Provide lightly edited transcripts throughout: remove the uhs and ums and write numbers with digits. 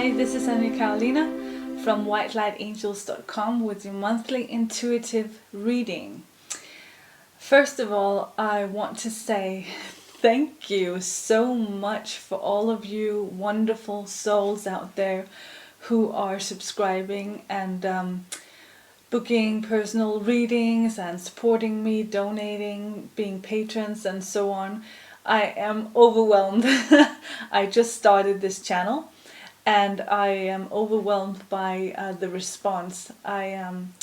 Hi, this is Anya Carolina from whitelightingels.com with your monthly intuitive reading. First of all, I want to say thank you so much for all of you wonderful souls out there who are subscribing and booking personal readings and supporting me, donating, being patrons and so on. I am overwhelmed. I just started this channel and I am overwhelmed by the response. I am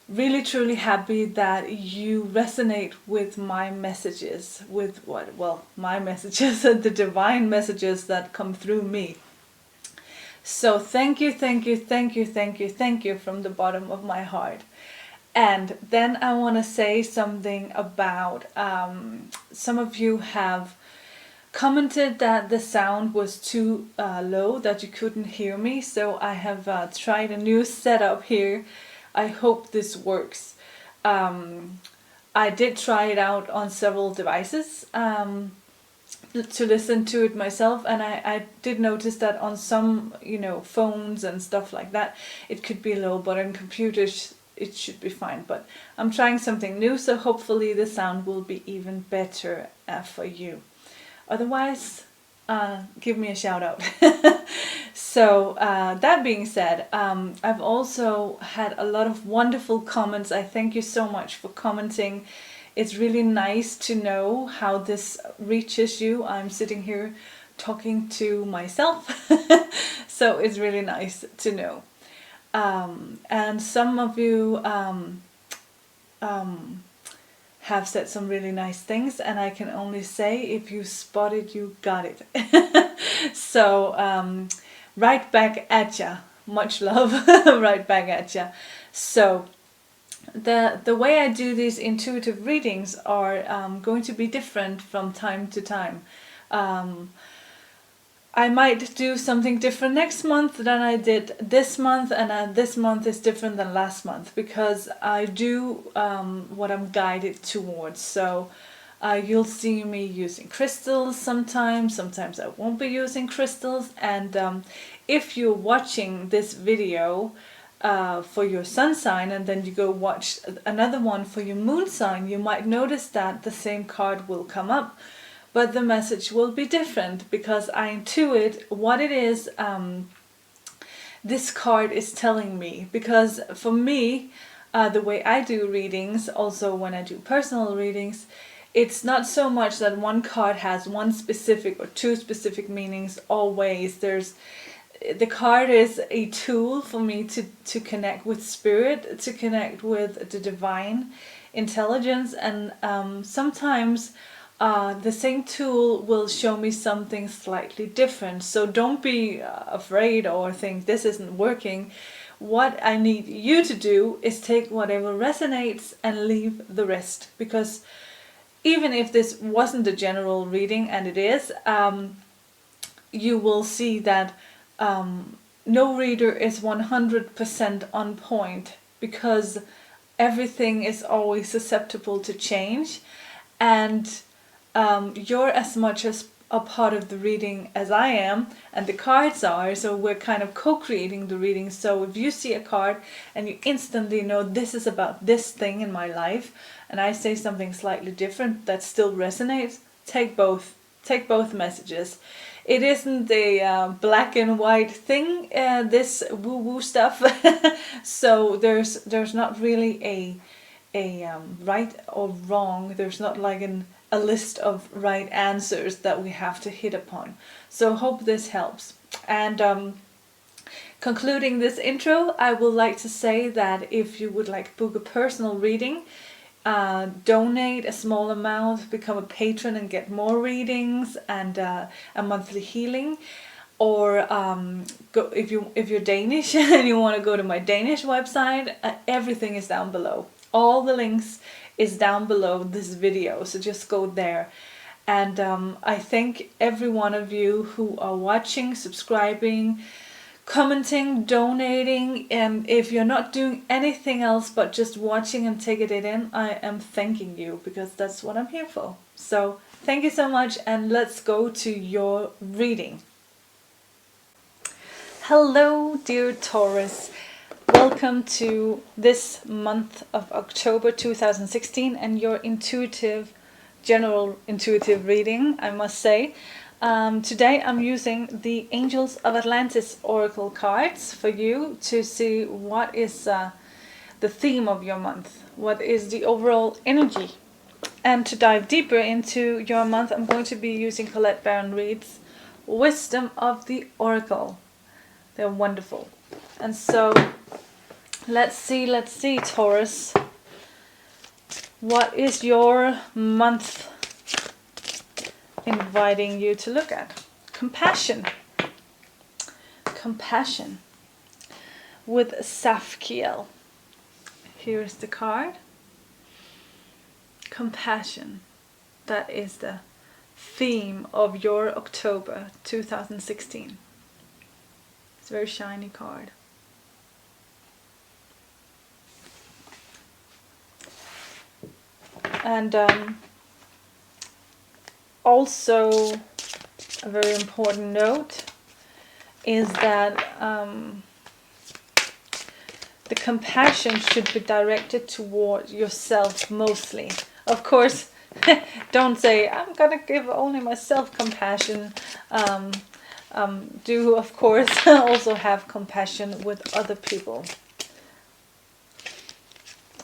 really truly happy that you resonate with my messages, with my messages, the divine messages that come through me. So thank you, thank you, thank you, thank you, thank you from the bottom of my heart. And then I want to say something about some of you have commented that the sound was too low, that you couldn't hear me, so I have tried a new setup here. I hope this works. I did try it out on several devices to listen to it myself, and I did notice that on some phones and stuff like that it could be low, but on computers it should be fine. But I'm trying something new, so hopefully the sound will be even better for you. Otherwise, give me a shout out. So that being said, I've also had a lot of wonderful comments. I thank you so much for commenting. It's really nice to know how this reaches you. I'm sitting here talking to myself, so it's really nice to know. And some of you have said some really nice things, and I can only say, if you spot it, you got it. So right back at ya, much love. Right back at ya. So the way I do these intuitive readings are going to be different from time to time. I might do something different next month than I did this month, and this month is different than last month because I do what I'm guided towards. So you'll see me using crystals sometimes I won't be using crystals. And if you're watching this video for your sun sign and then you go watch another one for your moon sign, you might notice that the same card will come up, but the message will be different because I intuit what it is this card is telling me. Because for me, the way I do readings, also when I do personal readings, it's not so much that one card has one specific or two specific meanings always. The card is a tool for me to connect with spirit, to connect with the divine intelligence, and sometimes the same tool will show me something slightly different. So don't be afraid or think this isn't working. What I need you to do is take whatever resonates and leave the rest. Because even if this wasn't a general reading, and it is, you will see that no reader is 100% on point, because everything is always susceptible to change, and you're as much as a part of the reading as I am, and the cards are, so we're kind of co-creating the reading. So if you see a card and you instantly know this is about this thing in my life, and I say something slightly different that still resonates, take both messages. It isn't a black and white thing, this woo-woo stuff. So there's not really a right or wrong. There's not like a list of right answers that we have to hit upon. So hope this helps. And concluding this intro, I would like to say that if you would like to book a personal reading, donate a small amount, become a patron and get more readings and a monthly healing. Or go if you're Danish and you want to go to my Danish website, everything is down below. All the links is down below this video, so just go there. And I thank every one of you who are watching, subscribing, commenting, donating, and if you're not doing anything else but just watching and taking it in, I am thanking you, because that's what I'm here for. So thank you so much, and let's go to your reading. Hello, dear Taurus. Welcome to this month of October 2016 and your general intuitive reading, I must say. Today I'm using the Angels of Atlantis Oracle cards for you to see what is the theme of your month, what is the overall energy. And to dive deeper into your month, I'm going to be using Colette Baron Reid's Wisdom of the Oracle. They're wonderful. And so let's see, Taurus. What is your month inviting you to look at? Compassion. Compassion with Safkiel. Here's the card. Compassion. That is the theme of your October 2016. It's a very shiny card. And also a very important note is that the compassion should be directed toward yourself mostly. Of course, don't say, I'm gonna give only myself compassion. Do, of course, also have compassion with other people.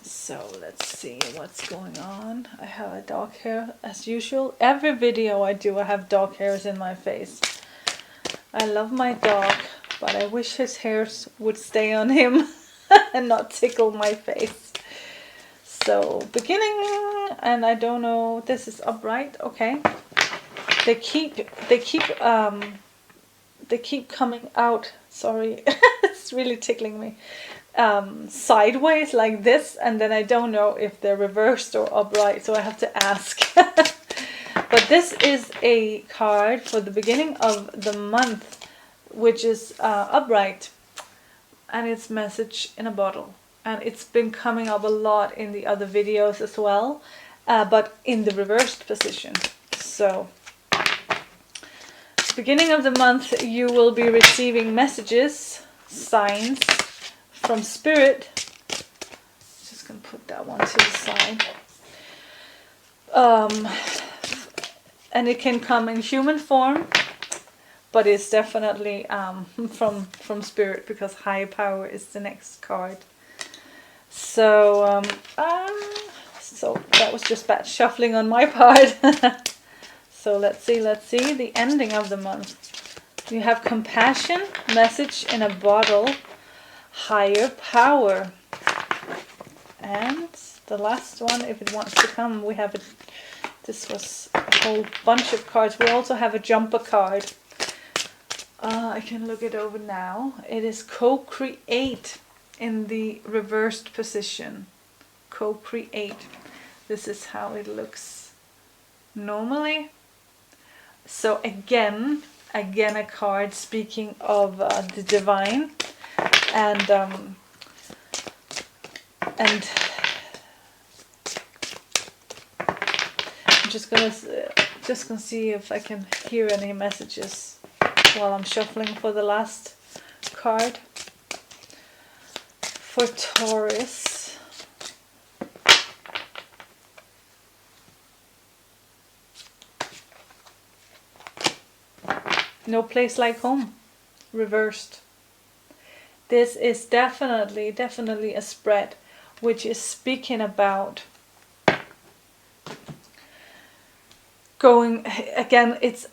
So let's see what's going on. I have a dog hair as usual. Every video I do, I have dog hairs in my face. I love my dog, but I wish his hairs would stay on him and not tickle my face. So beginning, and I don't know, this is upright, okay. They keep coming out, sorry, it's really tickling me, sideways like this, and then I don't know if they're reversed or upright, so I have to ask. But this is a card for the beginning of the month, which is upright, and it's message in a bottle. And it's been coming up a lot in the other videos as well, but in the reversed position. So beginning of the month, you will be receiving messages, signs from Spirit. Just gonna put that one to the side. And it can come in human form, but it's definitely from Spirit, because higher power is the next card. So so that was just bad shuffling on my part. So let's see the ending of the month. You have compassion, message in a bottle, higher power, and the last one, if it wants to come, we have it. This was a whole bunch of cards. We also have a jumper card. I can look it over now. It is co-create in the reversed position. Co-create. This is how it looks normally. So again a card speaking of the divine, and I'm just gonna see if I can hear any messages while I'm shuffling for the last card for Taurus. No place like home, reversed. This is definitely a spread which is speaking about going again. It's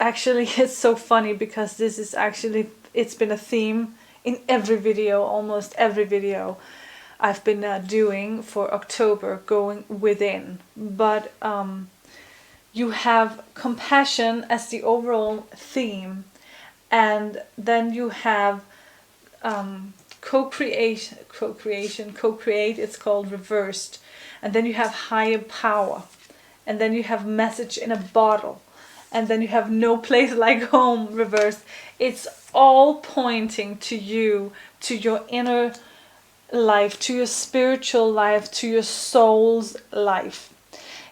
so funny because this is actually, it's been a theme in every video, almost every video I've been doing for October, going within. But you have compassion as the overall theme, and then you have co-create, it's called reversed, and then you have higher power, and then you have message in a bottle, and then you have no place like home, reversed. It's all pointing to you, to your inner life, to your spiritual life, to your soul's life.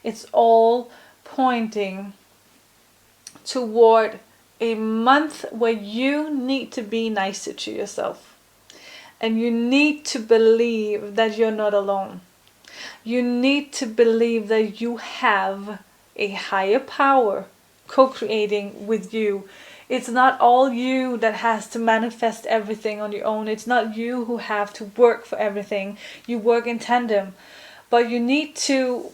It's all pointing toward a month where you need to be nicer to yourself. And you need to believe that you're not alone. You need to believe that you have a higher power co-creating with you. It's not all you that has to manifest everything on your own. It's not you who have to work for everything. You work in tandem. But you need to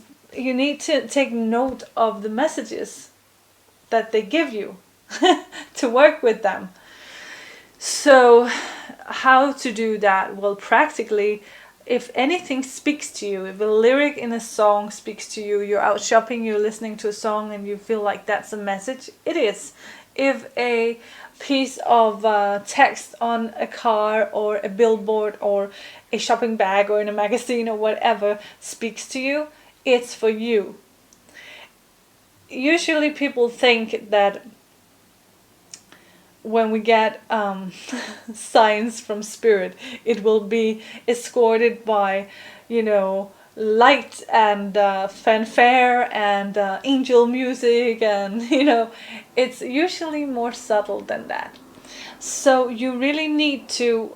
take note of the messages that they give you to work with them. So how to do that? Well, practically, if anything speaks to you, if a lyric in a song speaks to you, you're out shopping, you're listening to a song and you feel like that's a message, it is. If a piece of text on a car or a billboard or a shopping bag or in a magazine or whatever speaks to you, it's for you. Usually people think that when we get signs from spirit, it will be escorted by, light and fanfare and angel music, and it's usually more subtle than that. So you really need to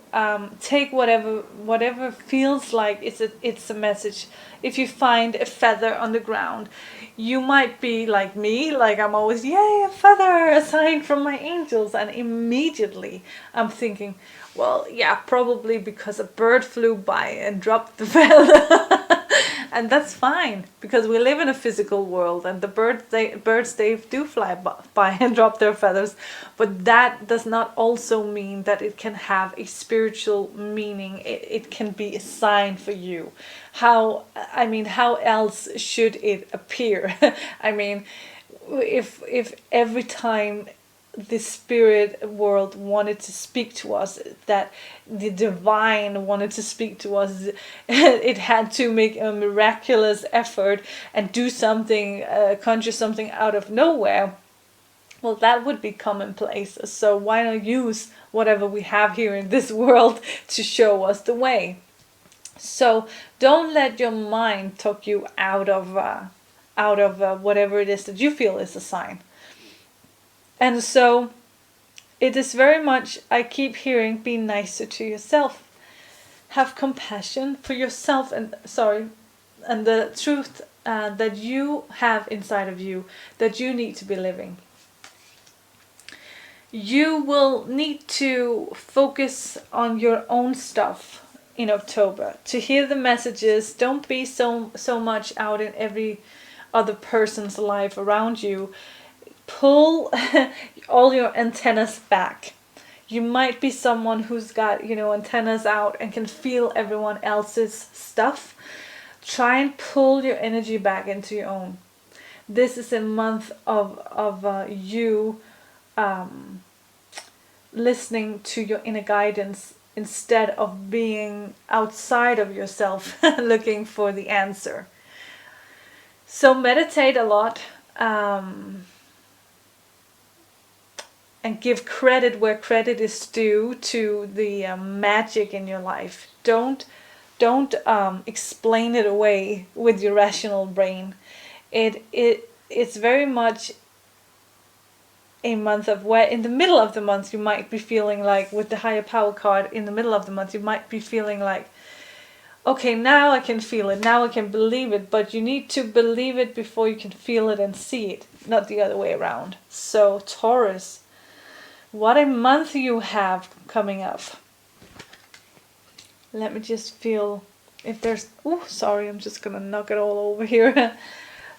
take whatever feels like it's a message. If you find a feather on the ground, you might be like me, like I'm always, yay, a feather, a sign from my angels, and immediately I'm thinking, well, yeah, probably because a bird flew by and dropped the feather. And that's fine, because we live in a physical world, and the birds they do fly by and drop their feathers, but that does not also mean that it can have a spiritual meaning. It can be a sign for you. How else should it appear? I mean, if every time the spirit world wanted to speak to us, that the divine wanted to speak to us, it had to make a miraculous effort and do something, conjure something out of nowhere, well, that would be commonplace. So why not use whatever we have here in this world to show us the way? So don't let your mind talk you out of whatever it is that you feel is a sign. And so it is very much, I keep hearing, be nicer to yourself. Have compassion for yourself and the truth that you have inside of you that you need to be living. You will need to focus on your own stuff in October. To hear the messages, don't be so much out in every other person's life around you. Pull all your antennas back. You might be someone who's got, antennas out and can feel everyone else's stuff. Try and pull your energy back into your own. This is a month of you listening to your inner guidance instead of being outside of yourself looking for the answer. So meditate a lot. And give credit where credit is due to the magic in your life. Don't explain it away with your rational brain. It's very much a month of where in the middle of the month you might be feeling like, with the higher power card in the middle of the month, you might be feeling like, okay, now I can feel it, now I can believe it, but you need to believe it before you can feel it and see it, not the other way around. So Taurus, what a month you have coming up. Let me just feel if there's, I'm just gonna knock it all over here.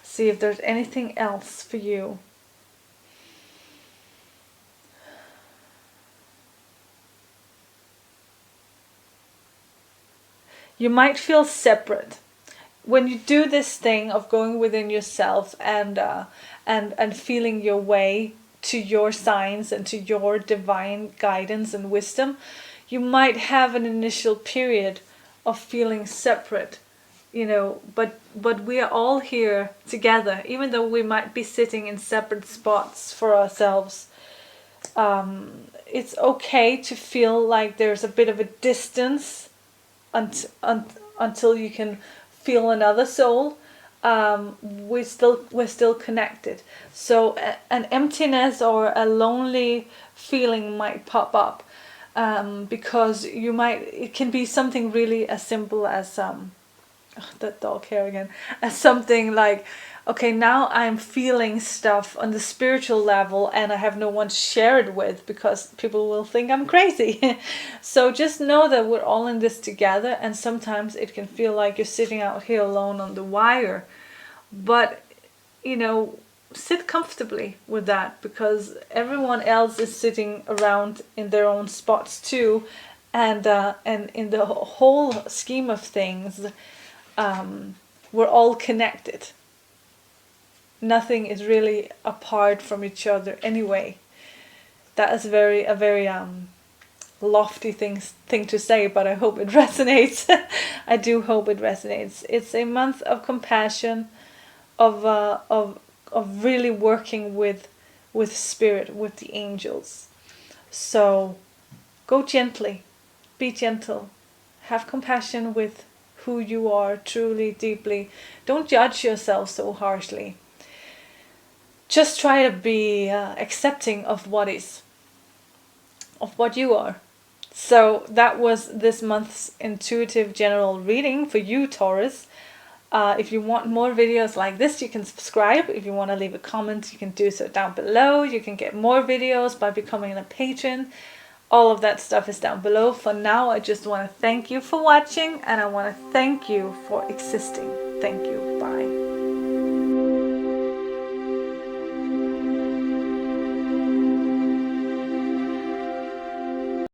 See if there's anything else for you. You might feel separate. When you do this thing of going within yourself and feeling your way to your signs and to your divine guidance and wisdom, you might have an initial period of feeling separate, but we are all here together, even though we might be sitting in separate spots for ourselves. It's okay to feel like there's a bit of a distance until you can feel another soul. we're still connected. So an emptiness or a lonely feeling might pop up, because it can be something really as simple as that dog hair again, as something like, okay, now I'm feeling stuff on the spiritual level and I have no one to share it with because people will think I'm crazy. So just know that we're all in this together, and sometimes it can feel like you're sitting out here alone on the wire. But, sit comfortably with that, because everyone else is sitting around in their own spots too. And in the whole scheme of things, we're all connected. Nothing is really apart from each other anyway. That is a very lofty thing to say, but I hope it resonates. I do hope it resonates. It's a month of compassion, of really working with spirit, with the angels. So go gently, be gentle, have compassion with who you are truly, deeply. Don't judge yourself so harshly. Just try to be accepting of what is, of what you are. So that was this month's intuitive general reading for you, Taurus. If you want more videos like this, you can subscribe. If you want to leave a comment, you can do so down below. You can get more videos by becoming a patron. All of that stuff is down below. For now, I just want to thank you for watching, and I want to thank you for existing. Thank you. Bye.